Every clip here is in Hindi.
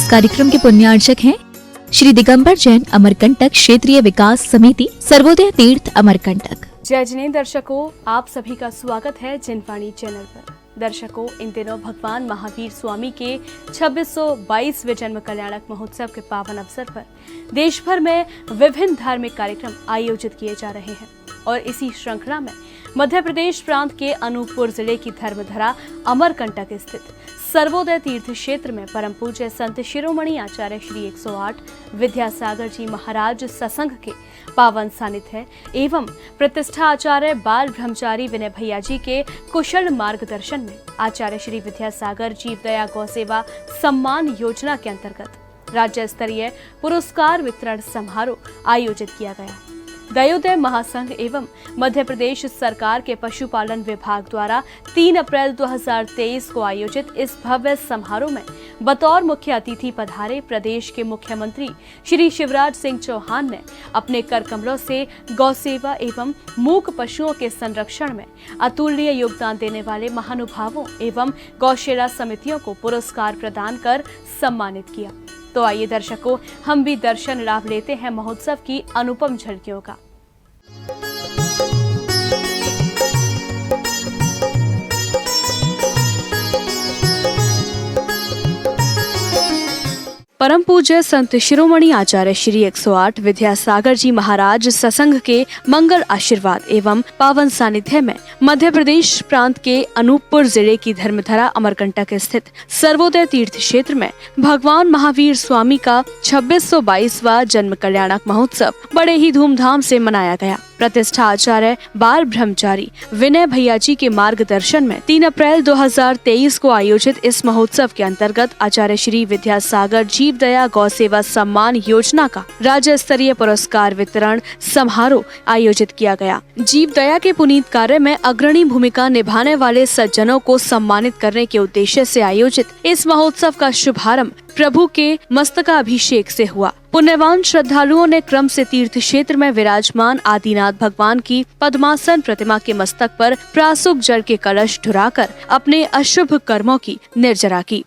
इस कार्यक्रम के पुण्यार्चक हैं श्री दिगंबर जैन अमरकंटक क्षेत्रीय विकास समिति सर्वोदय तीर्थ अमरकंटक। जय जिने दर्शकों, आप सभी का स्वागत है जनवाणी चैनल पर। दर्शकों, इन दिनों भगवान महावीर स्वामी के 2622वें जन्म कल्याणक महोत्सव के पावन अवसर पर देश भर में विभिन्न धार्मिक कार्यक्रम आयोजित किए जा रहे हैं और इसी श्रृंखला में मध्य प्रदेश प्रांत के अनूपपुर जिले की धर्मधरा अमरकंटक स्थित सर्वोदय तीर्थ क्षेत्र में परम पूज्य संत शिरोमणि आचार्य श्री 108 विद्यासागर जी महाराज सत्संग के पावन सानिध्य एवं प्रतिष्ठा आचार्य बाल ब्रह्मचारी विनय भैया जी के कुशल मार्गदर्शन में आचार्य श्री विद्यासागर जीव दया गौ सेवा सम्मान योजना के अंतर्गत राज्य स्तरीय पुरस्कार वितरण समारोह आयोजित किया गया। दयोदय महासंघ एवं मध्य प्रदेश सरकार के पशुपालन विभाग द्वारा 3 अप्रैल 2023 को आयोजित इस भव्य समारोह में बतौर मुख्य अतिथि पधारे प्रदेश के मुख्यमंत्री श्री शिवराज सिंह चौहान ने अपने कर कमलों से गौ सेवा एवं मूक पशुओं के संरक्षण में अतुलनीय योगदान देने वाले महानुभावों एवं गौशाला समितियों को पुरस्कार प्रदान कर सम्मानित किया। तो आइए दर्शकों, हम भी दर्शन लाभ लेते हैं महोत्सव की अनुपम झलकियों का। परम पूज्य संत शिरोमणि आचार्य श्री 108 विद्यासागर जी महाराज सत्संग के मंगल आशीर्वाद एवं पावन सानिध्य में मध्य प्रदेश प्रांत के अनूपपुर जिले की धर्मधरा अमरकंटक स्थित सर्वोदय तीर्थ क्षेत्र में भगवान महावीर स्वामी का 2622वां जन्म कल्याणक महोत्सव बड़े ही धूमधाम से मनाया गया। प्रतिष्ठा आचार्य बाल ब्रह्मचारी विनय भैया जी के मार्गदर्शन में 3 अप्रैल 2023 को आयोजित इस महोत्सव के अंतर्गत आचार्य श्री विद्यासागर जीव दया गौ सेवा सम्मान योजना का राज्य स्तरीय पुरस्कार वितरण समारोह आयोजित किया गया। जीव दया के पुनीत कार्य में अग्रणी भूमिका निभाने वाले सज्जनों को सम्मानित करने के उद्देश्य से आयोजित इस महोत्सव का शुभारंभ प्रभु के मस्तकाभिषेक से हुआ। पुण्यवान श्रद्धालुओं ने क्रम से तीर्थ क्षेत्र में विराजमान आदिनाथ भगवान की पद्मासन प्रतिमा के मस्तक पर प्रासुक जल के कलश ढुराकर अपने अशुभ कर्मों की निर्जरा की।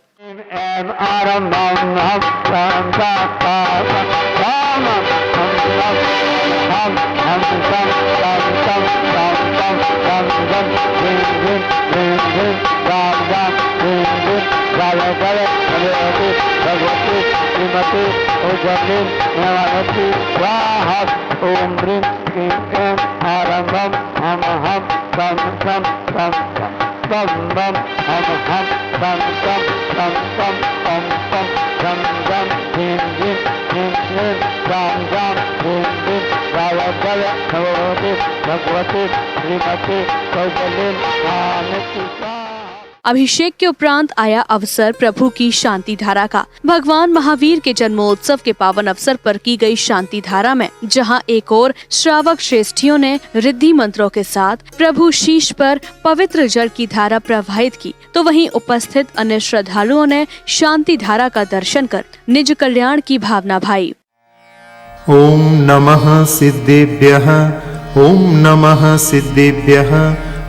ओम ह्रीं क्लीं ऐं आरंभम हम हम बम बम बम बम बम हम हम बम बम बम बम बम बम बम बम ह्रीं ह्रीं ह्रीं ह्रीं राम राम ह्रीं ह्रीं जय जय नमोते भगवते श्रीमते कौशले मानसी। अभिषेक के उपरांत आया अवसर प्रभु की शांति धारा का। भगवान महावीर के जन्मोत्सव के पावन अवसर पर की गई शांति धारा में जहां एक और श्रावक श्रेष्ठियों ने रिद्धि मंत्रों के साथ प्रभु शीश पर पवित्र जल की धारा प्रवाहित की, तो वहीं उपस्थित अन्य श्रद्धालुओं ने शांति धारा का दर्शन कर निज कल्याण की भावना भाई। ओम नमः सिद्धेभ्यः, ओम नमः सिद्धेभ्यः,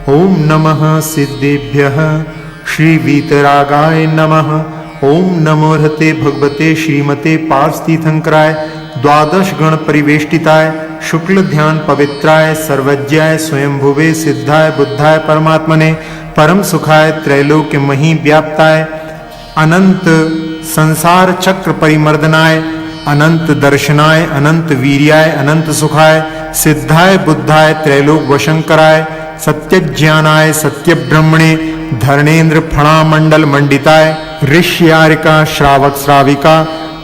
ओम नमः सिद्धेभ्यः। श्री वीतरागाय नमः। ओम नमो रहते भगवते श्रीमते पार्षतीर्थंकराय द्वादश गण परिवेष्टिताय शुक्ल ध्यान पवित्राय सर्वज्ञाय स्वयंभुवे सिद्धाय बुद्धाय परमात्मने परम सुखाय त्रैलोक्य मही व्याप्ताय अनंत संसार चक्र परिमर्दनाय अनंत दर्शनाय अनंत वीर्याय अनंत सुखाय सिद्धाय बुद्धाय त्रैलोक वशंकराय सत्य ज्ञानाय सत्य ब्रह्मणे धर्णेन्द्र फणामंडल मंडिताय ऋष्यारिका श्रावक श्राविका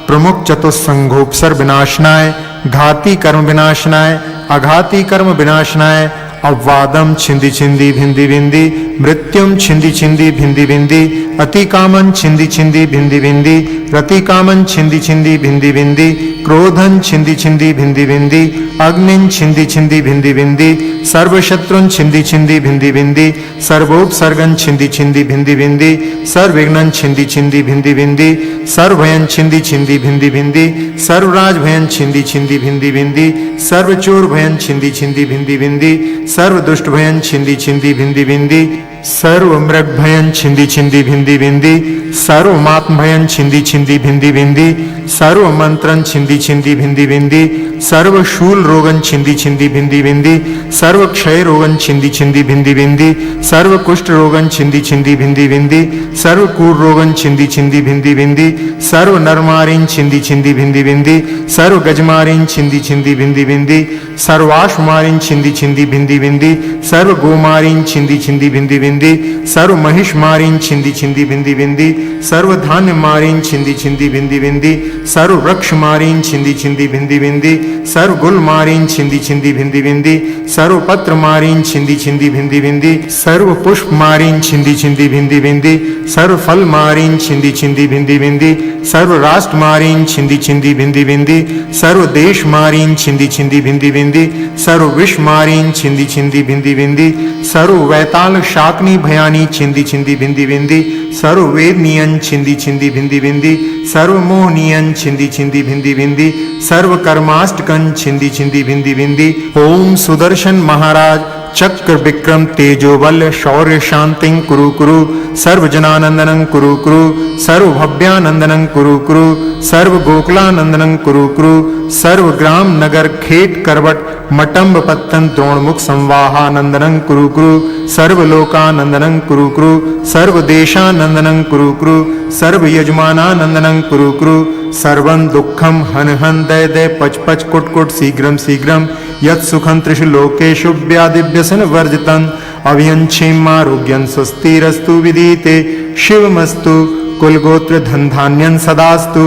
प्रमुख चतुस्संघोपसर विनाशनाय घाती कर्म विनाशनाय अघाती कर्म विनाशनाय अववादम छिंदी छिंदी भिंदी भिंदी मृत्युम छिंदी छिंदी भिंदी भिंदी अति कामन छिंदी छिंदी भिंदी भिंदी रति कामन छिंदी छिंदी भिंदी भिंदी क्रोधन छिंदी छिंदी भिंदी भिंदी अग्निन छिंदी छिंदी भिंदी भिंदी सर्वशत्रुन छिंदी छिंदी भिंदी भिंदी सर्वोपसर्गन छिंदी छिंदी भिंदी भिंदी सर्वविघ्नन छिंदी छिंदी भिंदी भिंदी सर्वभयन छिंदी छिंदी भिंदी भिंदी सर्वराज भयन छिंदी छिंदी भिंदी भिंदी सर्वचोर भयन छिंदी छिंदी भिंदी भिंदी सर्व दुष्ट भयन छिंदी छिंदी भिंदी भिंदी सर्व मृग भयन छिंदी छिंदी भिंदी भिंदी, सर्व मात्म भयन छिंदी छिंदी भिंदी भिंदी, सर्व मंत्रन छिंदी छिंदी भिंदी भिंदी, सर्व शूल रोगन छिंदी छिंदी भिंदी भिंदी, सर्व क्षय रोगन छिंदी छिंदी भिंदी भिंदी, सर्व कुष्ठ रोगन छिंदी छिंदी भिंदी भिंदी, सर्व कूर रोगन छिंदी छिंदी भिंदी भिंदी, सर्व नरमारिन छिंदी छिंदी भिंदी भिंदी, सर्व गजमारिन छिंदी छिंदी भिंदी भिंदी, सर्वाश्वमारिन छिंदी छिंदी भिंदी भिंदी, सर्व गोमारिन छिंदी छिंदी भिंदी भिंदी, सर्व महिष मारिन छिंदी छिंदी भिंदी भिंदी, सर्व धान्य मारिन छिंदी छिंदी भिंदी भिंदी, सर्व वृक्ष मारिन छिंदी छिंदी भिंदी भिंदी, सर्व गुल मारिन छिंदी छिंदी भिंदी भिंदी, सर्व पत्र मारिन छिंदी छिंदी भिंदी भिंदी, सर्व पुष्प मारिन छिंदी छिंदी भिंदी भिंदी, सर्व फल मारिन छिंदी छिंदी भिंदी भिंदी, सर्व राष्ट्र मारिन छिंदी छिंदी भिंदी भिंदी, सर्व देश मारिन छिंदी छिंदी भिंदी भिंदी, सर्व विश्व मारिन छिंदी छिंदी भिंदी भिंदी, सर्व वैताल शाकनी भयानी छिंदी छिंदी भिंदी भिंदी, सर्व वेद नियन छिंदी छिंदी भिंदी भिंदी, सर्व मोह नियन छिंदी छिंदी भिंदी भिंदी, सर्व कर्माष्टकन छिंदी छिंदी भिंदी भिंदी। ओम सुदर्शन महाराज चक्र विक्रम तेजोबल शौर्य शांतिं कुरु कुरु, सर्व जनानंदनं कुरु कुरु, सर्व भव्यानंदनं कुरु कुरु, सर्व गोकुलानंदनं कुरु कुरु, सर्व ग्राम नगर खेट करवट मटम्ब पत्तन द्रोणमुख संवाहानंदनं कुरु कुरु, सर्व लोकानंदनं कुरु कुरु, सर्व देशानंदनं कुरु कुरु, सर्व यजमानानंदनं कुरु कुरु, सर्वं दुःखं हन हन दय दय पच पच कुट कुट शीघ्रं शीघ्रं, यत् सुखं त्रिषु लोकेषु व्याधिव्यसन वर्जितं, अभियञ्छेमारोग्यं स्वस्तिरस्तु विदिते, शिवमस्तु कुलगोत्र धन धान्यं सदास्तु,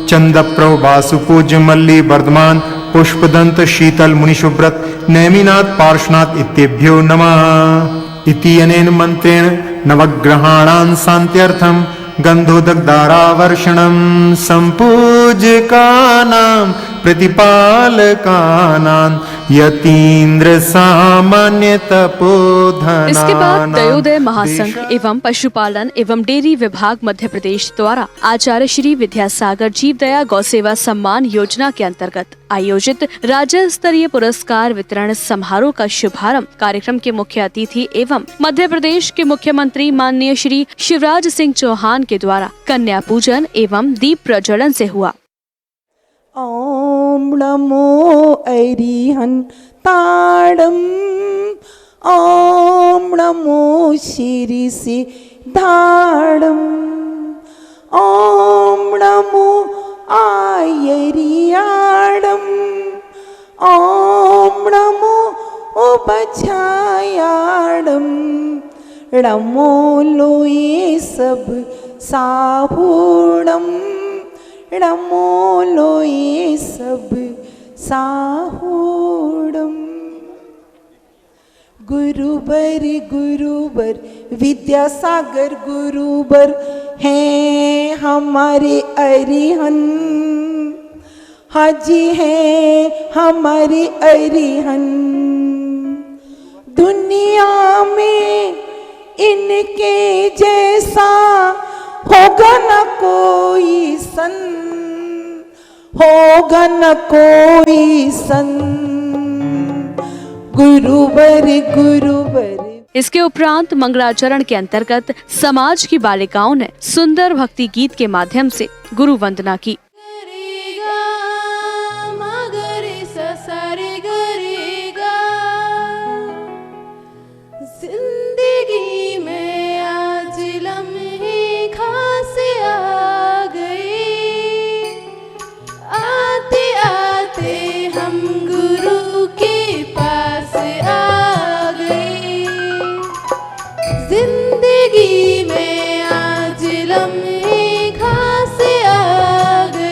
चंदप्रौ वासु पूज्य मल्ली वर्धमान पुष्पदंत शीतल मुनिशुभ्रत नैमिनाथ पार्श्वनाथ इत्येभ्यो नमः। इति अनेन मंत्रेण नवग्रहाणां शान्त्यर्थं गन्धोदकदारावर्षणं सम्पूज्यकानां प्रतिपालकानां यतीन्द्र सामान्य तपोधनानां। इसके बाद दयोदय महासंघ एवं पशुपालन एवं डेयरी विभाग मध्य प्रदेश द्वारा आचार्य श्री विद्यासागर जीवदया गौसेवा सम्मान योजना के अंतर्गत आयोजित राज्य स्तरीय पुरस्कार वितरण समारोह का शुभारंभ कार्यक्रम के मुख्य अतिथि एवं मध्य प्रदेश के मुख्यमंत्री माननीय श्री शिवराज सिंह चौहान के द्वारा कन्या पूजन एवं दीप प्रज्वलन से हुआ। ओम नमो अरिहंताणं, ओम नमो श्री सिद्धाणं, ओम नमो आयरियाणं, ओम नमो उपछायाणं, नमो लोये सब साहूणं, नमो लोये सब साहूणं। गुरुवर विद्यासागर गुरुवर हैं हमारे अरिहंत, हाजी हैं हमारे अरिहंत। दुनिया में इनके जैसा होगा न कोई सन, होगा न कोई सन। गुरुवर इसके उपरांत मंगलाचरण के अंतर्गत समाज की बालिकाओं ने सुंदर भक्ति गीत के माध्यम से गुरु वंदना की। जिंदगी में आज लम्हे खास आ गए, आते आते हम गुरु के पास आ गए। जिंदगी में आज लम्हे खास आ गए,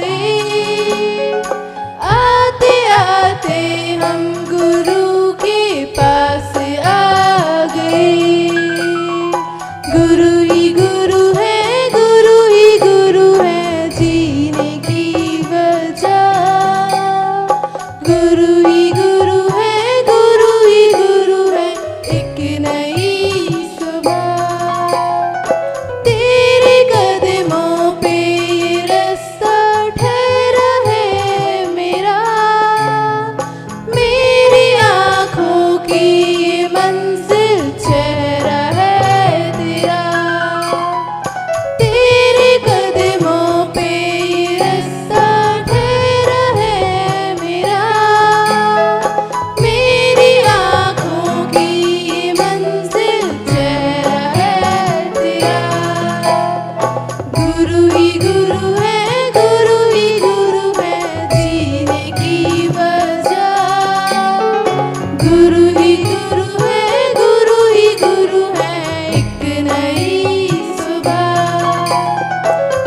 गुरु ही गुरु है, गुरु ही गुरु है, एक नई सुबह।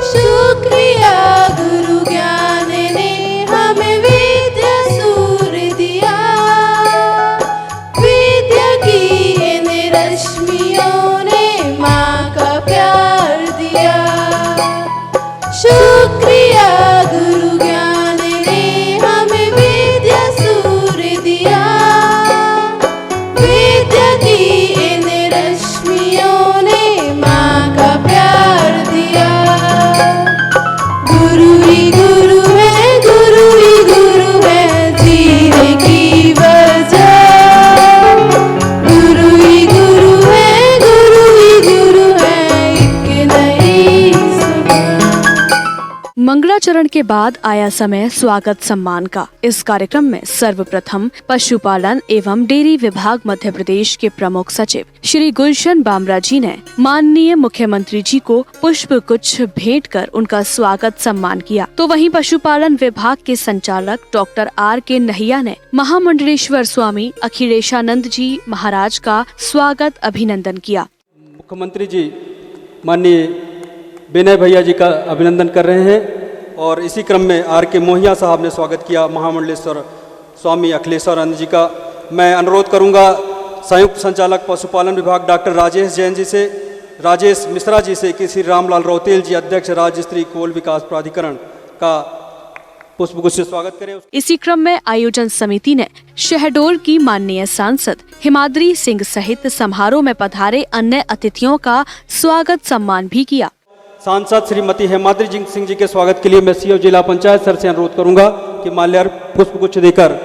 शुक्रिया गुरु ज्ञान ने हमें विद्या सूर्य दिया, विद्या की इन रश्मियों ने माँ का प्यार दिया। शुक्रिया गुरु ज्ञान ने हमें विद्या सूर्य दिया, विद्या की इन रश्मियों ने माँ का प्यार दिया। गुरु ही गुरु है, गुरु ही गुरु है, जीने की वजह। गुरु ही गुरु है, गुरु ही गुरु है, एक नई सुबह। मंगलाचरण के बाद आया समय स्वागत सम्मान का। इस कार्यक्रम में सर्वप्रथम पशुपालन एवं डेयरी विभाग मध्य प्रदेश के प्रमुख सचिव श्री गुलशन बामरा जी ने माननीय मुख्यमंत्री जी को पुष्प गुच्छ भेंट कर उनका स्वागत सम्मान किया। तो वहीं पशुपालन विभाग के संचालक डॉक्टर R.K. नहिया ने महामंडलेश्वर स्वामी अखिलेशानंद जी महाराज का स्वागत अभिनंदन किया। मुख्यमंत्री जी माननीय विनय भैया जी का अभिनंदन कर रहे हैं और इसी क्रम में R.K. मोहिया साहब ने स्वागत किया महामंडलेश्वर स्वामी अखिलेशानंद जी का। मैं अनुरोध करूंगा संयुक्त संचालक पशुपालन विभाग डॉक्टर राजेश जैन जी से, राजेश मिश्रा जी से कि श्री रामलाल रौतेल जी अध्यक्ष राज्य स्तरीय कोल विकास प्राधिकरण का पुष्पगुच्छ से स्वागत करें। इसी क्रम में आयोजन समिति ने शहडोल की माननीय सांसद हिमाद्री सिंह सहित समारोह में पधारे अन्य अतिथियों का स्वागत सम्मान भी किया। सांसद श्रीमती हिमाद्री सिंह जी के स्वागत के लिए मैं सीओ जिला पंचायत सर से अनुरोध करूंगा कि माल्यार्पण पुष्पगुच्छ देकर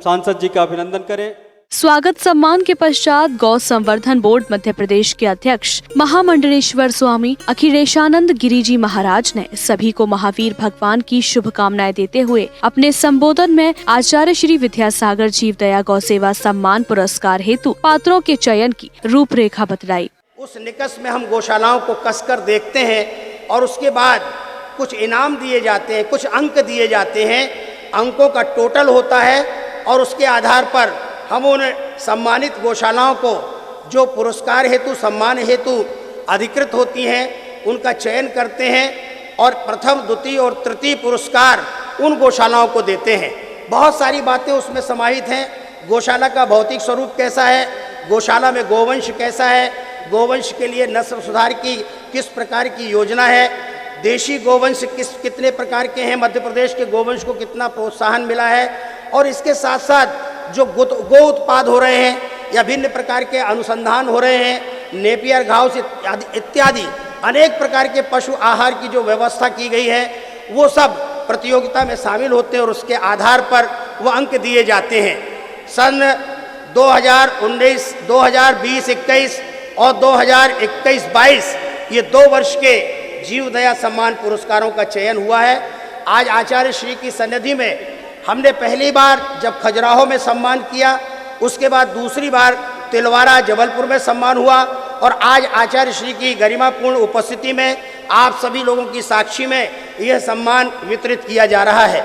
सांसद जी का अभिनंदन करें। स्वागत सम्मान के पश्चात गौ संवर्धन बोर्ड मध्य प्रदेश के अध्यक्ष महामंडलेश्वर स्वामी अखिलेशानंद गिरी जी महाराज ने सभी को महावीर भगवान की शुभकामनाएं देते हुए अपने संबोधन में आचार्य श्री विद्यासागर जीव दया गौ सेवा सम्मान पुरस्कार हेतु पात्रों के चयन की रूपरेखा बतलाई। उस निकष में हम गौशालाओं को कसकर देखते हैं और उसके बाद कुछ इनाम दिए जाते हैं, कुछ अंक दिए जाते हैं। अंकों का टोटल होता है और उसके आधार पर हम उन सम्मानित गौशालाओं को जो पुरस्कार हेतु सम्मान हेतु अधिकृत होती हैं उनका चयन करते हैं और प्रथम द्वितीय और तृतीय पुरस्कार उन गौशालाओं को देते हैं। बहुत सारी बातें उसमें समाहित हैं। गौशाला का भौतिक स्वरूप कैसा है, गौशाला में गोवंश कैसा है, गोवंश के लिए नस्ल सुधार की किस प्रकार की योजना है, देशी गोवंश कितने प्रकार के हैं, मध्य प्रदेश के गोवंश को कितना प्रोत्साहन मिला है, और इसके साथ साथ जो गो उत्पाद हो रहे हैं या भिन्न प्रकार के अनुसंधान हो रहे हैं, नेपियर घास इत्यादि अनेक प्रकार के पशु आहार की जो व्यवस्था की गई है वो सब प्रतियोगिता में शामिल होते हैं और उसके आधार पर वो अंक दिए जाते हैं। सन 2019, 2020-21 और 2021-22 ये 2 वर्ष के जीव दया सम्मान पुरस्कारों का चयन हुआ है। आज आचार्य श्री की सन्निधि में हमने पहली बार जब खजुराहो में सम्मान किया, उसके बाद दूसरी बार तिलवारा जबलपुर में सम्मान हुआ और आज आचार्य श्री की गरिमापूर्ण उपस्थिति में आप सभी लोगों की साक्षी में यह सम्मान वितरित किया जा रहा है।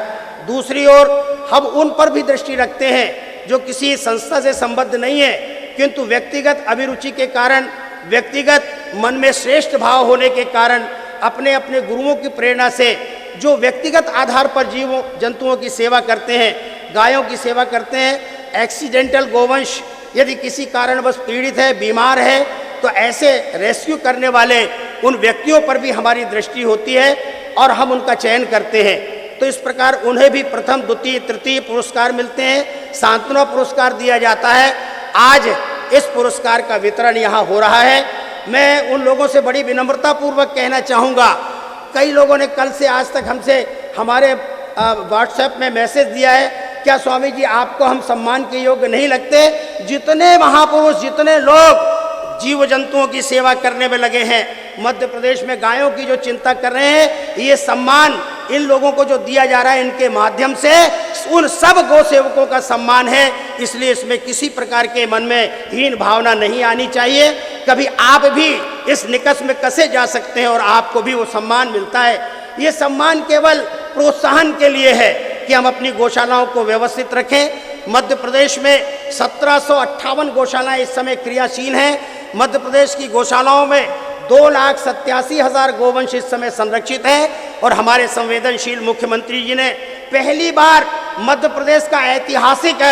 दूसरी ओर हम उन पर भी दृष्टि रखते हैं जो किसी संस्था से संबद्ध नहीं है, किंतु व्यक्तिगत अभिरुचि के कारण, व्यक्तिगत मन में श्रेष्ठ भाव होने के कारण, अपने अपने गुरुओं की प्रेरणा से जो व्यक्तिगत आधार पर जीवों जंतुओं की सेवा करते हैं, गायों की सेवा करते हैं। एक्सीडेंटल गोवंश यदि किसी कारणवश पीड़ित है, बीमार है, तो ऐसे रेस्क्यू करने वाले उन व्यक्तियों पर भी हमारी दृष्टि होती है और हम उनका चयन करते हैं। तो इस प्रकार उन्हें भी प्रथम, द्वितीय, तृतीय पुरस्कार मिलते हैं, सांत्वना पुरस्कार दिया जाता है। आज इस पुरस्कार का वितरण यहाँ हो रहा है। मैं उन लोगों से बड़ी विनम्रतापूर्वक कहना चाहूँगा, कई लोगों ने कल से आज तक हमसे हमारे व्हाट्सएप में मैसेज दिया है, क्या स्वामी जी आपको हम सम्मान के योग्य नहीं लगते? जितने महापुरुष, जितने लोग जीव जंतुओं की सेवा करने में लगे हैं, मध्य प्रदेश में गायों की जो चिंता कर रहे हैं, ये सम्मान इन लोगों को जो दिया जा रहा है इनके माध्यम से उन सब गौ सेवकों का सम्मान है। इसलिए इसमें किसी प्रकार के मन में हीन भावना नहीं आनी चाहिए। कभी आप भी इस निकष में कसे जा सकते हैं और आपको भी वो सम्मान मिलता है। ये सम्मान केवल प्रोत्साहन के लिए है कि हम अपनी गौशालाओं को व्यवस्थित रखें, मध्य प्रदेश में 1758 गौशालाएं इस समय क्रियाशील हैं। मध्य प्रदेश की गौशालाओं में 2,87,000 गोवंश इस समय संरक्षित हैं और हमारे संवेदनशील मुख्यमंत्री जी ने पहली बार मध्य प्रदेश का ऐतिहासिक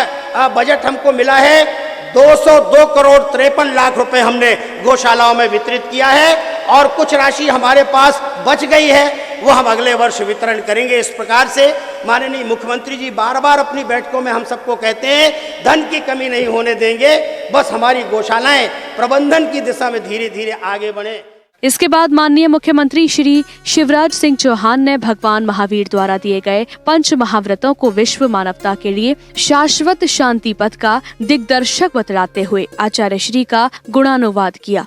बजट हमको मिला है। 202 करोड़ 53 लाख रुपए हमने गौशालाओं में वितरित किया है और कुछ राशि हमारे पास बच गई है, वो हम अगले वर्ष वितरण करेंगे। इस प्रकार से माननीय मुख्यमंत्री जी बार बार अपनी बैठकों में हम सबको कहते हैं धन की कमी नहीं होने देंगे, बस हमारी गौशालाएं प्रबंधन की दिशा में धीरे धीरे आगे बढ़े। इसके बाद माननीय मुख्यमंत्री श्री शिवराज सिंह चौहान ने भगवान महावीर द्वारा दिए गए 5 महाव्रतों को विश्व मानवता के लिए शाश्वत शांति पथ का दिग्दर्शक बतलाते हुए आचार्य श्री का गुणानुवाद किया।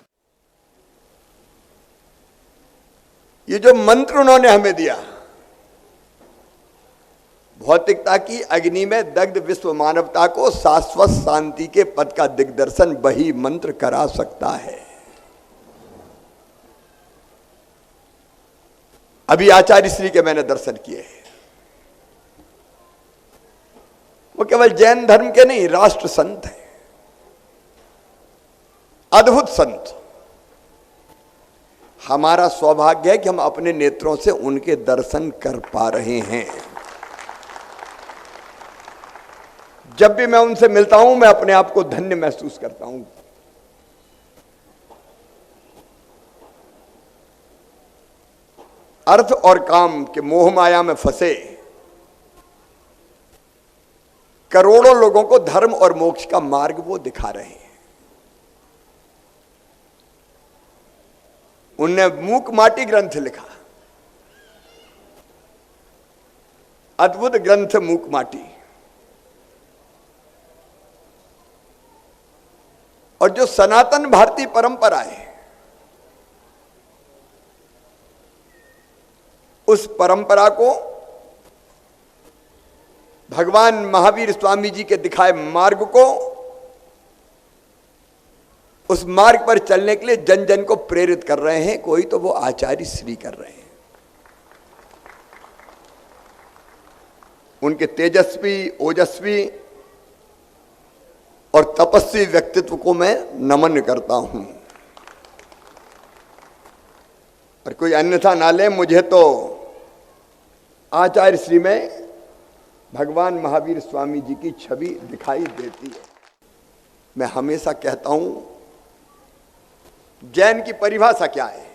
ये जो मंत्र उन्होंने हमें दिया, भौतिकता की अग्नि में दग्ध विश्व मानवता को शाश्वत शांति के पद का दिग्दर्शन वही मंत्र करा सकता है। अभी आचार्य श्री के मैंने दर्शन किए हैं। वो केवल जैन धर्म के नहीं, राष्ट्र संत हैं, अद्भुत संत। हमारा सौभाग्य है कि हम अपने नेत्रों से उनके दर्शन कर पा रहे हैं। जब भी मैं उनसे मिलता हूं, मैं अपने आप को धन्य महसूस करता हूं। अर्थ और काम के मोह माया में फंसे करोड़ों लोगों को धर्म और मोक्ष का मार्ग वो दिखा रहे हैं। उनने मूक माटी ग्रंथ लिखा, अद्भुत ग्रंथ मूक माटी। और जो सनातन भारतीय परंपरा है, उस परंपरा को भगवान महावीर स्वामी जी के दिखाए मार्ग को, उस मार्ग पर चलने के लिए जन जन को प्रेरित कर रहे हैं। कोई तो वो आचार्य श्री कर रहे हैं। उनके तेजस्वी, ओजस्वी और तपस्वी व्यक्तित्व को मैं नमन करता हूं। और कोई अन्यथा ना ले, मुझे तो आचार्य श्री में भगवान महावीर स्वामी जी की छवि दिखाई देती है। मैं हमेशा कहता हूं, जैन की परिभाषा क्या है?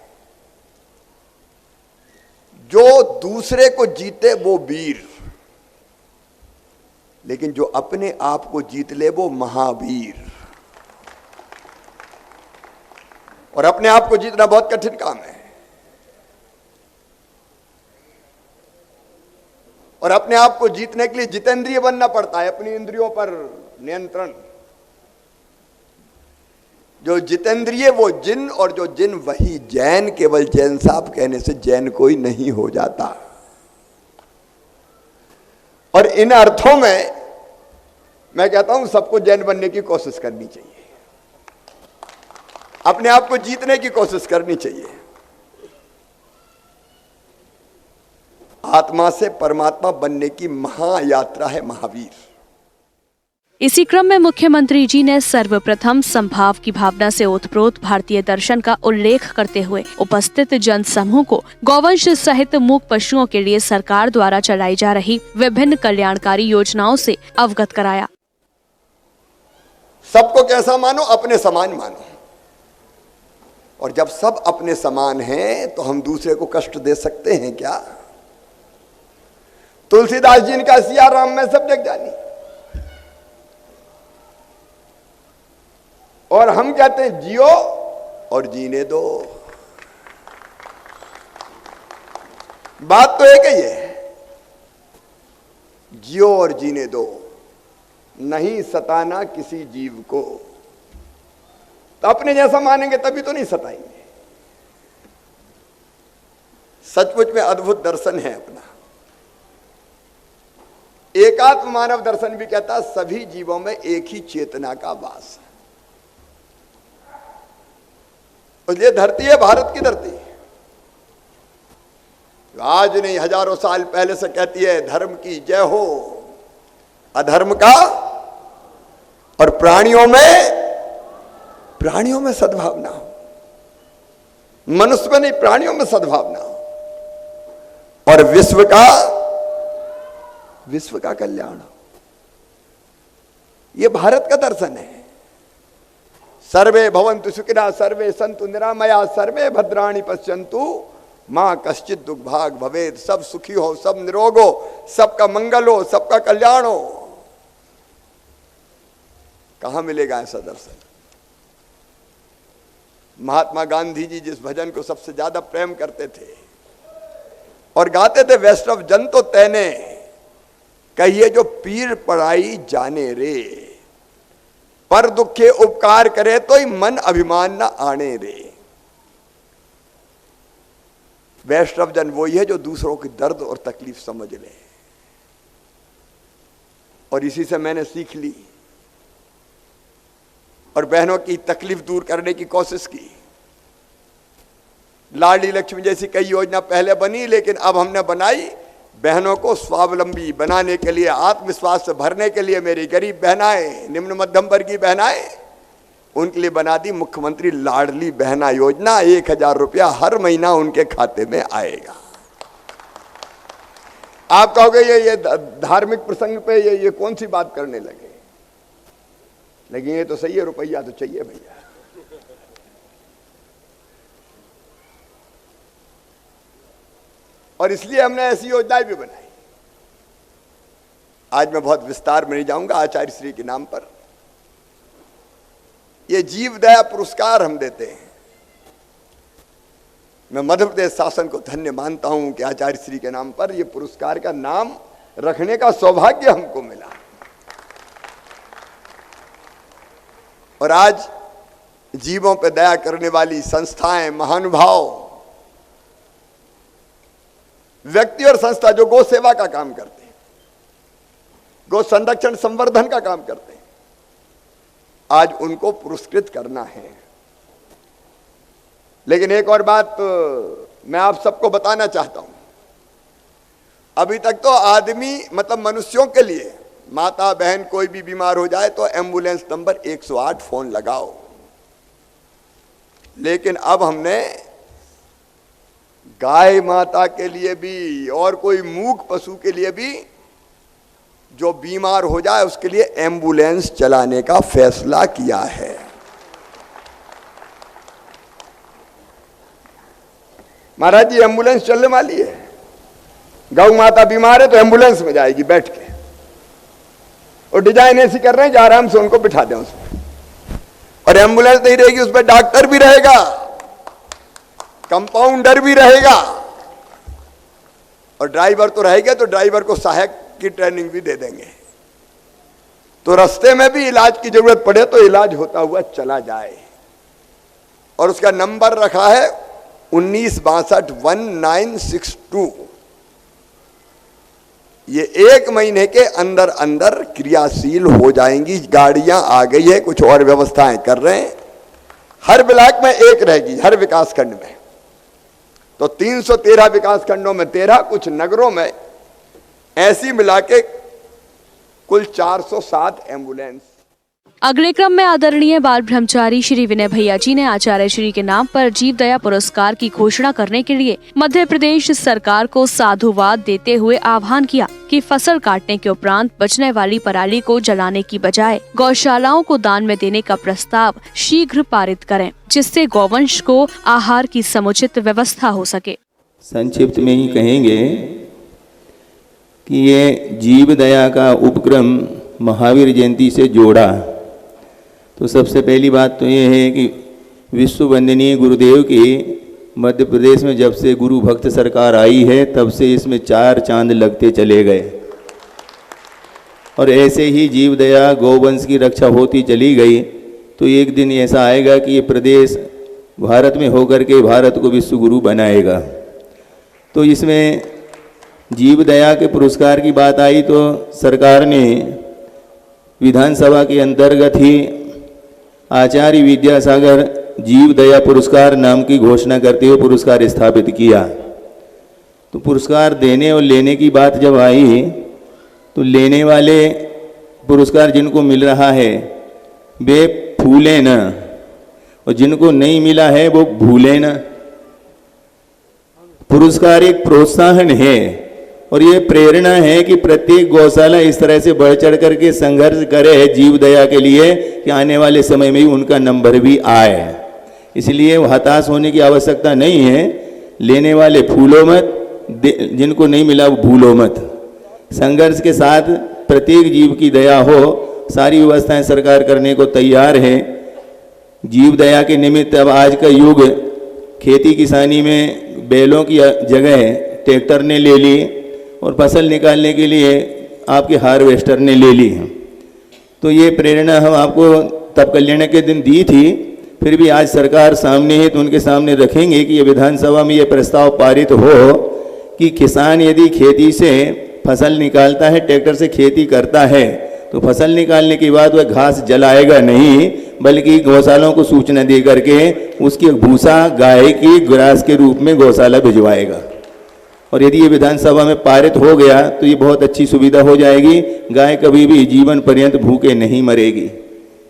जो दूसरे को जीते वो वीर, लेकिन जो अपने आप को जीत ले वो महावीर। और अपने आप को जीतना बहुत कठिन काम है। और अपने आप को जीतने के लिए जितेंद्रिय बनना पड़ता है, अपनी इंद्रियों पर नियंत्रण। जो जितेंद्रिय वो जिन, और जो जिन वही जैन। केवल जैन साहब कहने से जैन कोई नहीं हो जाता। और इन अर्थों में मैं कहता हूं सबको जैन बनने की कोशिश करनी चाहिए, अपने आप को जीतने की कोशिश करनी चाहिए। आत्मा से परमात्मा बनने की महायात्रा है महावीर। इसी क्रम में मुख्यमंत्री जी ने सर्वप्रथम संभाव की भावना से ओतप्रोत भारतीय दर्शन का उल्लेख करते हुए उपस्थित जन समूह को गौवंश सहित मूक पशुओं के लिए सरकार द्वारा चलाई जा रही विभिन्न कल्याणकारी योजनाओं से अवगत कराया। सबको कैसा मानो? अपने समान मानो। और जब सब अपने समान हैं तो हम दूसरे को कष्ट दे सकते हैं क्या? तुलसीदास जी का सिया राम में सब जग जानी, और हम कहते हैं जियो और जीने दो। बात तो एक ही है, जियो और जीने दो, नहीं सताना किसी जीव को। तो अपने जैसा मानेंगे तभी तो नहीं सताएंगे। सचमुच में अद्भुत दर्शन है अपना। एकात्म मानव दर्शन भी कहता है सभी जीवों में एक ही चेतना का वास है। इसलिए धरती है भारत की धरती, आज नहीं हजारों साल पहले से कहती है धर्म की जय हो, अधर्म का और प्राणियों में सद्भावना हो, मनुष्य में नहीं, प्राणियों में सद्भावना हो, और विश्व का कल्याण हो। यह भारत का दर्शन है। सर्वे भवन्तु सुखिनः, सर्वे सन्तु निरामया, सर्वे भद्राणि पश्यन्तु मां कश्चित् दुर्भाग् भवेत्। सब सुखी हो, सब निरोग हो, सबका मंगल हो, सबका कल्याण हो। कहां मिलेगा ऐसा दर्शन? महात्मा गांधी जी जिस भजन को सबसे ज्यादा प्रेम करते थे और गाते थे, वैष्णव जन तो तैने कहिए जो पीर पड़ाई जाने रे, पर दुखे उपकार करे तो ही मन अभिमान न आने रे। वैष्णव जन वही है जो दूसरों की दर्द और तकलीफ समझ ले। और इसी से मैंने सीख ली और बहनों की तकलीफ दूर करने की कोशिश की। लाडली लक्ष्मी जैसी कई योजना पहले बनी, लेकिन अब हमने बनाई बहनों को स्वावलंबी बनाने के लिए, आत्मविश्वास से भरने के लिए। मेरी गरीब बहनाएं, निम्न मध्यम वर्गीय बहनाएं, उनके लिए बना दी मुख्यमंत्री लाडली बहना योजना। 1000 रुपया हर महीना उनके खाते में आएगा। आप कहोगे ये धार्मिक प्रसंग पे ये कौन सी बात करने लगे? लेकिन ये तो सही है, रुपया तो चाहिए भैया। और इसलिए हमने ऐसी योजनाएं भी बनाई। आज मैं बहुत विस्तार में नहीं जाऊंगा। आचार्य श्री के नाम पर ये जीव दया पुरस्कार हम देते हैं। मैं मध्य प्रदेश शासन को धन्य मानता हूं कि आचार्य श्री के नाम पर ये पुरस्कार का नाम रखने का सौभाग्य हमको मिला। और आज जीवों पर दया करने वाली संस्थाएं, महानुभाव, व्यक्ति और संस्था जो गौ सेवा का काम करते हैं, गौ संरक्षण संवर्धन का काम करते हैं, आज उनको पुरस्कृत करना है। लेकिन एक और बात मैं आप सबको बताना चाहता हूं। अभी तक तो आदमी मतलब मनुष्यों के लिए, माता बहन कोई भी बीमार हो जाए तो एम्बुलेंस नंबर 108 फोन लगाओ। लेकिन अब हमने गाय माता के लिए भी और कोई मूक पशु के लिए भी जो बीमार हो जाए उसके लिए एम्बुलेंस चलाने का फैसला किया है। महाराज जी एम्बुलेंस चलने वाली है। गौ माता बीमार है तो एम्बुलेंस में जाएगी बैठ के, और डिजाइन ऐसी कर रहे हैं कि आराम से उनको बिठा दें उसमें। और एम्बुलेंस नहीं रहेगी, उसमें डॉक्टर भी रहेगा, कंपाउंडर भी रहेगा, और ड्राइवर तो रहेगा, तो ड्राइवर को सहायक की ट्रेनिंग भी दे देंगे। तो रास्ते में भी इलाज की जरूरत पड़े तो इलाज होता हुआ चला जाए। और उसका नंबर रखा है 19621962। ये 1 महीने के अंदर अंदर क्रियाशील हो जाएंगी। गाड़ियां आ गई है, कुछ और व्यवस्थाएं कर रहे हैं। हर ब्लॉक में एक रहेगी, हर विकास खंड में। तो 313 विकास खंडों में 13, कुछ नगरों में ऐसी मिला के कुल 407 एम्बुलेंस। अगले क्रम में आदरणीय बाल ब्रह्मचारी श्री विनय भैया जी ने आचार्य श्री के नाम पर जीव दया पुरस्कार की घोषणा करने के लिए मध्य प्रदेश सरकार को साधुवाद देते हुए आह्वान किया कि फसल काटने के उपरांत बचने वाली पराली को जलाने की बजाय गौशालाओं को दान में देने का प्रस्ताव शीघ्र पारित करें, जिससे गौवंश को आहार की समुचित व्यवस्था हो सके। संक्षिप्त में ही कहेंगे कि ये जीव दया का उपक्रम महावीर जयंती से जोड़ा। तो सबसे पहली बात तो ये है कि विश्व वंदनीय गुरुदेव की मध्य प्रदेश में जब से गुरु भक्त सरकार आई है तब से इसमें 4 चांद लगते चले गए। और ऐसे ही जीव दया गौवंश की रक्षा होती चली गई तो एक दिन ऐसा आएगा कि ये प्रदेश भारत में होकर के भारत को विश्व गुरु बनाएगा। तो इसमें जीव दया के पुरस्कार की बात आई तो सरकार ने विधानसभा के अंतर्गत ही आचार्य विद्यासागर जीव दया पुरस्कार नाम की घोषणा करते हुए पुरस्कार स्थापित किया। तो पुरस्कार देने और लेने की बात जब आई तो लेने वाले पुरस्कार जिनको मिल रहा है वे फूले न, और जिनको नहीं मिला है वो भूले न। पुरस्कार एक प्रोत्साहन है और ये प्रेरणा है कि प्रत्येक गौशाला इस तरह से बढ़ चढ़ करके संघर्ष करे जीव दया के लिए कि आने वाले समय में उनका नंबर भी आए। इसलिए हताश होने की आवश्यकता नहीं है। लेने वाले फूलो मत, जिनको नहीं मिला वो भूलो मत। संघर्ष के साथ प्रत्येक जीव की दया हो, सारी व्यवस्थाएं सरकार करने को तैयार है। जीव दया के निमित्त अब आज का युग, खेती किसानी में बैलों की जगह ट्रैक्टर ने ले ली और फसल निकालने के लिए आपके हार्वेस्टर ने ले ली। तो ये प्रेरणा हम आपको तब कल्याण के दिन दी थी, फिर भी आज सरकार सामने है तो उनके सामने रखेंगे कि ये विधानसभा में ये प्रस्ताव पारित हो कि किसान यदि खेती से फसल निकालता है, ट्रैक्टर से खेती करता है, तो फसल निकालने के बाद वह घास जलाएगा नहीं, बल्कि गौशालों को सूचना दे करके उसकी भूसा गाय की ग्रास के रूप में गौशाला भिजवाएगा। और यदि ये विधानसभा में पारित हो गया तो ये बहुत अच्छी सुविधा हो जाएगी। गाय कभी भी जीवन पर्यंत भूखे नहीं मरेगी,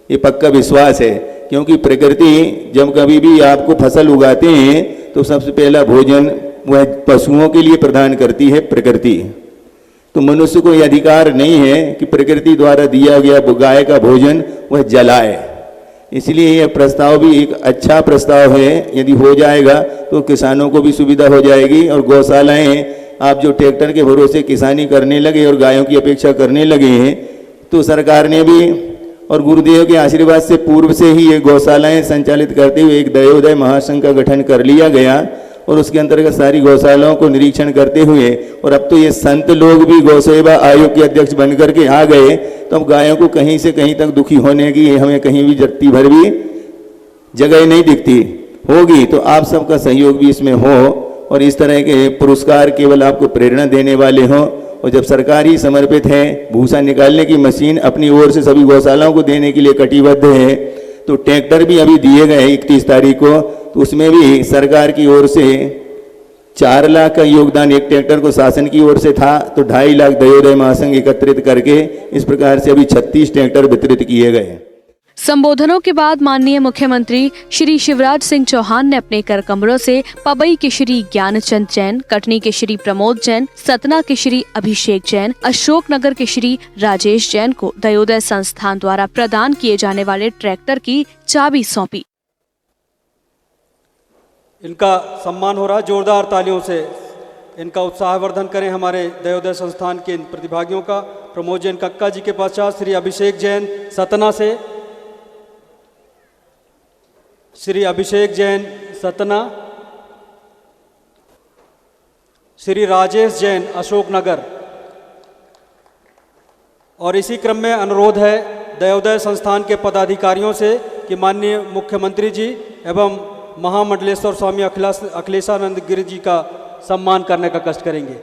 ये पक्का विश्वास है। क्योंकि प्रकृति जब कभी भी आपको फसल उगाते हैं तो सबसे पहला भोजन वह पशुओं के लिए प्रदान करती है प्रकृति। तो मनुष्य को यह अधिकार नहीं है कि प्रकृति द्वारा दिया गया गाय का भोजन वह जलाए। इसलिए यह प्रस्ताव भी एक अच्छा प्रस्ताव है। यदि हो जाएगा तो किसानों को भी सुविधा हो जाएगी। और गौशालाएं, आप जो ट्रैक्टर के भरोसे किसानी करने लगे और गायों की अपेक्षा करने लगे हैं, तो सरकार ने भी और गुरुदेव के आशीर्वाद से पूर्व से ही ये गौशालाएं संचालित करते हुए एक दयोदय महासंघ का गठन कर लिया गया और उसके अंतर्गत सारी गौशालाओं को निरीक्षण करते हुए, और अब तो ये संत लोग भी गौसेवा आयोग के अध्यक्ष बन करके आ गए, तो अब गायों को कहीं से कहीं तक दुखी होने की हमें कहीं भी जत्ती भर भी जगह नहीं दिखती होगी। तो आप सबका सहयोग भी इसमें हो और इस तरह के पुरस्कार केवल आपको प्रेरणा देने वाले हों। और जब सरकार ही समर्पित है, भूसा निकालने की मशीन अपनी ओर से सभी गौशालाओं को देने के लिए कटिबद्ध है, तो ट्रैक्टर भी अभी दिए गए 31 तारीख को, तो उसमें भी सरकार की ओर से 4 लाख का योगदान एक ट्रैक्टर को शासन की ओर से था, तो 2.5 लाख दयोदय महासंघ एकत्रित करके इस प्रकार से अभी 36 ट्रैक्टर वितरित किए गए। संबोधनों के बाद माननीय मुख्यमंत्री श्री शिवराज सिंह चौहान ने अपने कर कमरों से पबई के श्री ज्ञानचंद जैन, कटनी के श्री प्रमोद जैन, सतना के श्री अभिषेक जैन, अशोकनगर के श्री राजेश जैन को दयोदय संस्थान द्वारा प्रदान किए जाने वाले ट्रैक्टर की चाबी सौंपी। इनका सम्मान हो रहा है, जोरदार तालियों से इनका उत्साहवर्धन करें हमारे दयोदय संस्थान के इन प्रतिभागियों का। प्रमोद जैन कक्का जी के पश्चात श्री अभिषेक जैन सतना से, श्री अभिषेक जैन सतना, श्री राजेश जैन अशोकनगर। और इसी क्रम में अनुरोध है दयोदय संस्थान के पदाधिकारियों से कि माननीय मुख्यमंत्री जी एवं महामंडलेश्वर स्वामी अखिलेशानंद गिरि जी का सम्मान करने का कष्ट करेंगे।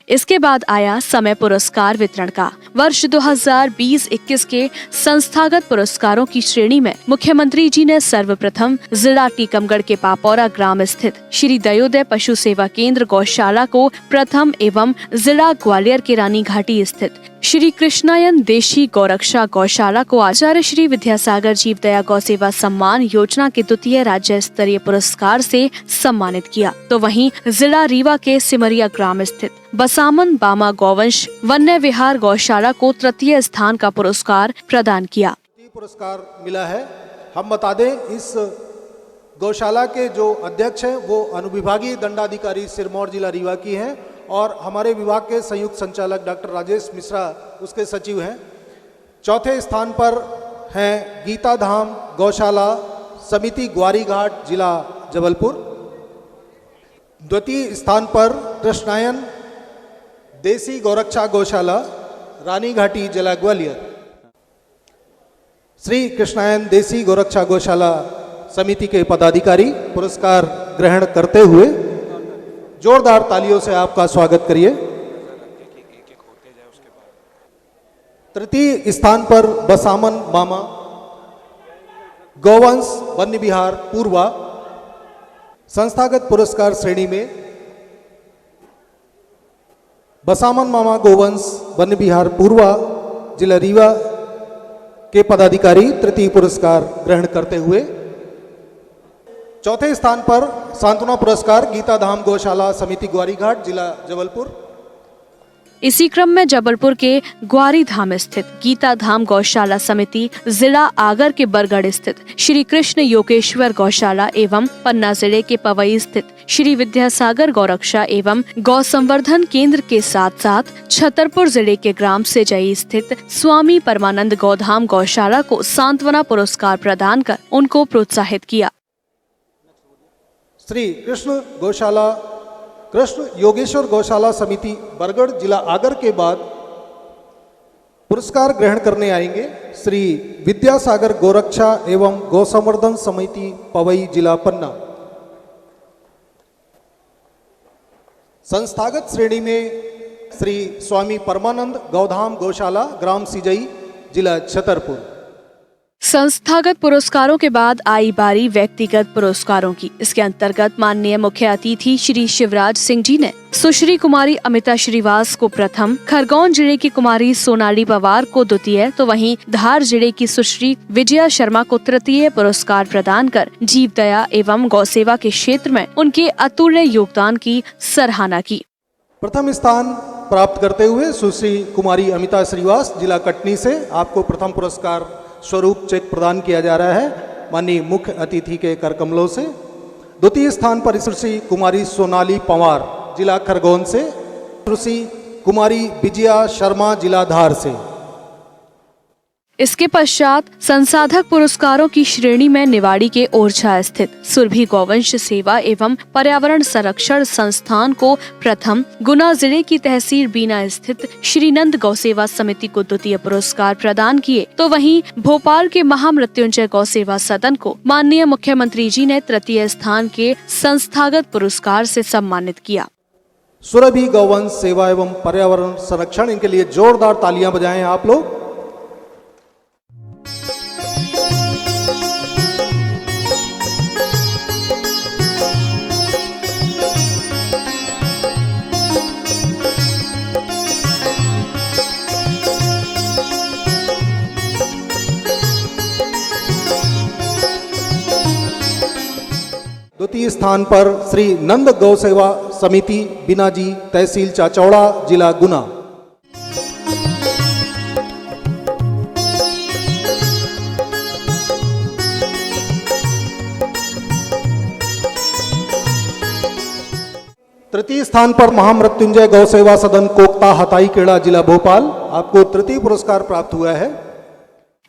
इसके बाद आया समय पुरस्कार वितरण का। वर्ष 2020-21 के संस्थागत पुरस्कारों की श्रेणी में मुख्यमंत्री जी ने सर्वप्रथम जिला टीकमगढ़ के पापौरा ग्राम स्थित श्री दयोदय पशु सेवा केंद्र गौशाला को प्रथम एवं जिला ग्वालियर के रानी घाटी स्थित श्री कृष्णायन देशी गौरक्षा गौशाला को आचार्य श्री विद्यासागर जीव दया गौ सेवा सम्मान योजना के द्वितीय राज्य स्तरीय पुरस्कार से सम्मानित किया। तो वहीं जिला रीवा के सिमरिया ग्राम स्थित बसामन बामा गौवंश वन्य विहार गौशाला को तृतीय स्थान का पुरस्कार प्रदान किया। पुरस्कार मिला है। हम बता दें, इस गौशाला के जो अध्यक्ष हैं वो अनुविभागीय दंडाधिकारी सिरमौर जिला रीवा की हैं और हमारे विभाग के संयुक्त संचालक डॉक्टर राजेश मिश्रा उसके सचिव हैं। चौथे स्थान पर हैं गीता धाम गौशाला समिति ग्वारी घाट जिला जबलपुर। द्वितीय स्थान पर कृष्णायन देसी गौरक्षा गौशाला रानी घाटी जिला ग्वालियर। श्री कृष्णायन देसी गौरक्षा गौशाला समिति के पदाधिकारी पुरस्कार ग्रहण करते हुए जोरदार तालियों से आपका स्वागत करिए। तृतीय स्थान पर बसामन मामा गौवंश वन्य विहार पूर्वा। संस्थागत पुरस्कार श्रेणी में बसामन मामा गौवंश वन्य विहार पूर्वा जिला रीवा के पदाधिकारी तृतीय पुरस्कार ग्रहण करते हुए, चौथे स्थान पर सांत्वना पुरस्कार गीता धाम गौशाला समिति ग्वारीघाट, जिला जबलपुर। इसी क्रम में जबलपुर के ग्वारी धाम स्थित गीता धाम गौशाला समिति, जिला आगर के बरगढ़ स्थित श्री कृष्ण योगेश्वर गौशाला एवं पन्ना जिले के पवई स्थित श्री विद्यासागर गौरक्षा एवं गौ संवर्धन केंद्र के साथ साथ छतरपुर जिले के ग्राम सिजई स्थित स्वामी परमानंद गौधाम गौशाला को सांत्वना पुरस्कार प्रदान कर उनको प्रोत्साहित किया। श्री कृष्ण योगेश्वर गौशाला समिति बरगढ़, जिला आगर के बाद पुरस्कार ग्रहण करने आएंगे श्री विद्यासागर गौरक्षा एवं गौ संवर्धन समिति पवई, जिला पन्ना। संस्थागत श्रेणी में श्री स्वामी परमानंद गौधाम गौशाला, ग्राम सिजई, जिला छतरपुर। संस्थागत पुरस्कारों के बाद आई बारी व्यक्तिगत पुरस्कारों की। इसके अंतर्गत माननीय मुख्य अतिथि श्री शिवराज सिंह जी ने सुश्री कुमारी अमिता श्रीवास को प्रथम, खरगोन जिले की कुमारी सोनाली पवार को द्वितीय, तो वहीं धार जिले की सुश्री विजया शर्मा को तृतीय पुरस्कार प्रदान कर जीव दया एवं गौ सेवा के क्षेत्र में उनके अतुल्य योगदान की सराहना की। प्रथम स्थान प्राप्त करते हुए सुश्री कुमारी अमिता श्रीवास, जिला कटनी से, आपको प्रथम पुरस्कार स्वरूप चेक प्रदान किया जा रहा है माननीय मुख्य अतिथि के कर कमलों से। द्वितीय स्थान पर सुश्री कुमारी सोनाली पंवार, जिला खरगोन से, सुश्री कुमारी विजया शर्मा, जिला धार से। इसके पश्चात संसाधक पुरस्कारों की श्रेणी में निवाड़ी के ओरछा स्थित सुरभि गौवंश सेवा एवं पर्यावरण संरक्षण संस्थान को प्रथम, गुना जिले की तहसील बीना स्थित श्रीनंद गौ सेवा समिति को द्वितीय पुरस्कार प्रदान किए, तो वहीं भोपाल के महामृत्युंजय गौ सेवा सदन को माननीय मुख्यमंत्री जी ने तृतीय स्थान के संस्थागत पुरस्कार से सम्मानित किया। सुरभि गौवंश सेवा एवं पर्यावरण संरक्षण, इनके लिए जोरदार तालियां बजाएं आप लोग। द्वितीय स्थान पर श्री नंद गौ सेवा समिति बिनाजी, तहसील चाचौड़ा, जिला गुना। तृतीय स्थान पर महामृत्युंजय गौ सेवा सदन कोकता, हताई केड़ा, जिला भोपाल, आपको तृतीय पुरस्कार प्राप्त हुआ है।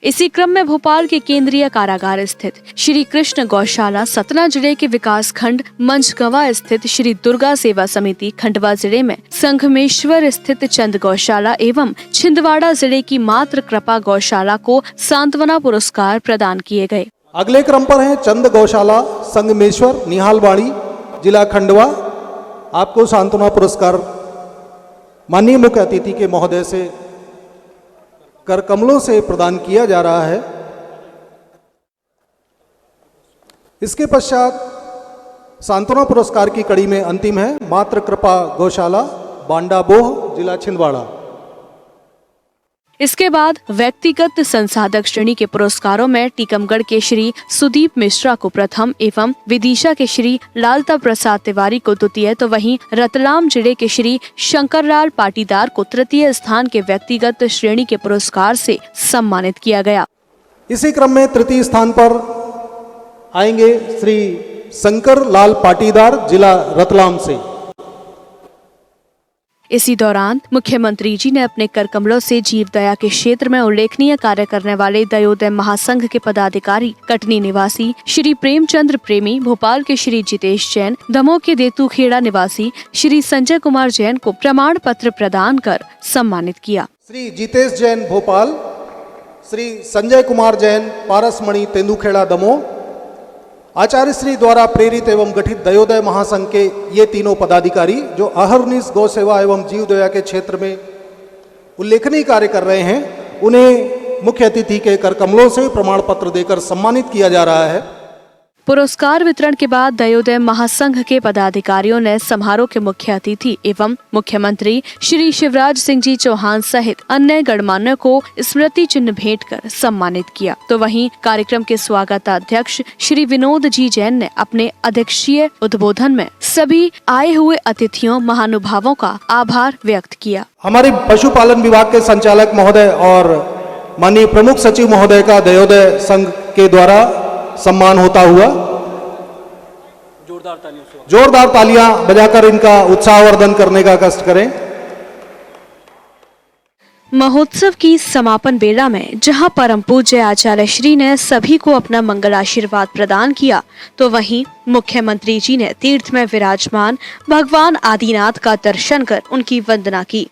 इसी क्रम में भोपाल के केंद्रीय कारागार स्थित श्री कृष्ण गौशाला, सतना जिले के विकास खंड मंझगवा स्थित श्री दुर्गा सेवा समिति, खंडवा जिले में संघमेश्वर स्थित चंद गौशाला एवं छिंदवाड़ा जिले की मातृ कृपा गौशाला को सांत्वना पुरस्कार प्रदान किए गए। अगले क्रम पर है चंद गौशाला, संगमेश्वर, निहालवाड़ी, जिला खंडवा, आपको सांत्वना पुरस्कार माननीय मुख्य अतिथि के महोदय से कर कमलों से प्रदान किया जा रहा है। इसके पश्चात सांत्वना पुरस्कार की कड़ी में अंतिम है मातृ कृपा गौशाला, बांडा बोह, जिला छिंदवाड़ा। इसके बाद व्यक्तिगत संसाधक श्रेणी के पुरस्कारों में टीकमगढ़ के श्री सुदीप मिश्रा को प्रथम एवं विदिशा के श्री लालता प्रसाद तिवारी को द्वितीय, तो वहीं रतलाम जिले के श्री शंकरलाल पाटीदार को तृतीय स्थान के व्यक्तिगत श्रेणी के पुरस्कार से सम्मानित किया गया। इसी क्रम में तृतीय स्थान पर आएंगे श्री शंकर लाल पाटीदार, जिला रतलाम से। इसी दौरान मुख्यमंत्री जी ने अपने कर कमलों से जीव दया के क्षेत्र में उल्लेखनीय कार्य करने वाले दयोदय महासंघ के पदाधिकारी, कटनी निवासी श्री प्रेमचंद्र प्रेमी, भोपाल के श्री जितेश जैन, दमोह के देतुखेड़ा निवासी श्री संजय कुमार जैन को प्रमाण पत्र प्रदान कर सम्मानित किया। श्री जितेश जैन भोपाल, श्री संजय कुमार जैन पारसमणि, तेंदुखेड़ा, दमोह, आचार्य श्री द्वारा प्रेरित एवं गठित दयोदय महासंघ के ये तीनों पदाधिकारी जो अहर्निश गौ सेवा एवं जीव दया के क्षेत्र में उल्लेखनीय कार्य कर रहे हैं, उन्हें मुख्य अतिथि के कर कमलों से प्रमाण पत्र देकर सम्मानित किया जा रहा है। पुरस्कार वितरण के बाद दयोदय महासंघ के पदाधिकारियों ने समारोह के मुख्य अतिथि एवं मुख्यमंत्री श्री शिवराज सिंह जी चौहान सहित अन्य गणमान्यों को स्मृति चिन्ह भेंट कर सम्मानित किया। तो वहीं कार्यक्रम के स्वागताध्यक्ष श्री विनोद जी जैन ने अपने अध्यक्षीय उद्बोधन में सभी आए हुए अतिथियों महानुभावों का आभार व्यक्त किया। हमारे पशुपालन विभाग के संचालक महोदय और माननीय प्रमुख सचिव महोदय का दयोदय संघ के द्वारा सम्मान होता हुआ जोरदार तालियां बजाकर इनका उत्साहवर्धन करने का कष्ट करें। महोत्सव की समापन बेला में जहां परम पूज्य आचार्य श्री ने सभी को अपना मंगल आशीर्वाद प्रदान किया, तो वहीं मुख्यमंत्री जी ने तीर्थ में विराजमान भगवान आदिनाथ का दर्शन कर उनकी वंदना की।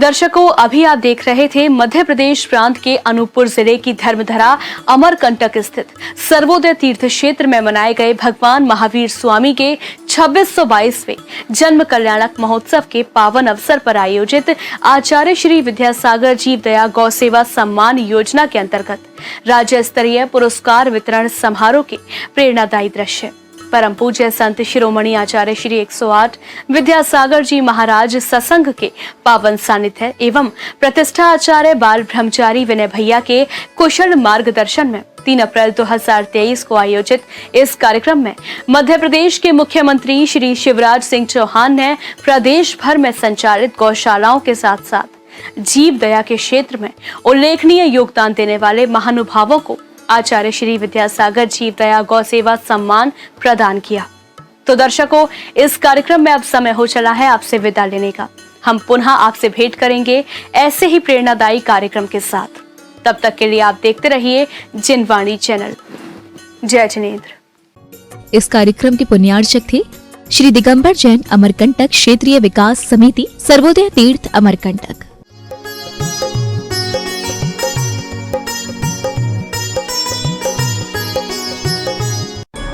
दर्शकों, अभी आप देख रहे थे मध्य प्रदेश प्रांत के अनूपपुर जिले की धर्मधरा अमरकंटक स्थित सर्वोदय तीर्थ क्षेत्र में मनाए गए भगवान महावीर स्वामी के 2622वें जन्म कल्याणक महोत्सव के पावन अवसर पर आयोजित आचार्य श्री विद्यासागर जीव दया गौ सेवा सम्मान योजना के अंतर्गत राज्य स्तरीय पुरस्कार वितरण समारोह के प्रेरणादायी दृश्य। परम पूज्य संत शिरोमणि आचार्य श्री 108 विद्यासागर जी महाराज सत्संग के पावन सानिध्य एवं प्रतिष्ठा आचार्य बाल ब्रह्मचारी विनय भैया के कुशल मार्गदर्शन में 3 अप्रैल 2023 को आयोजित इस कार्यक्रम में मध्य प्रदेश के मुख्यमंत्री श्री शिवराज सिंह चौहान ने प्रदेश भर में संचालित गौशालाओं के साथ साथ जीव दया के क्षेत्र में उल्लेखनीय योगदान देने वाले महानुभावों को आचार्य श्री विद्यासागर जीव दया गौ सेवा सम्मान प्रदान किया। तो दर्शकों, इस कार्यक्रम में अब समय हो चला है आपसे विदा लेने का। हम पुनः आपसे भेंट करेंगे ऐसे ही प्रेरणादायी कार्यक्रम के साथ। तब तक के लिए आप देखते रहिए जिनवाणी चैनल। जय जिनेंद्र। इस कार्यक्रम के पुण्यार्चक थे श्री दिगंबर जैन अमरकंटक क्षेत्रीय विकास समिति सर्वोदय तीर्थ अमरकंटक।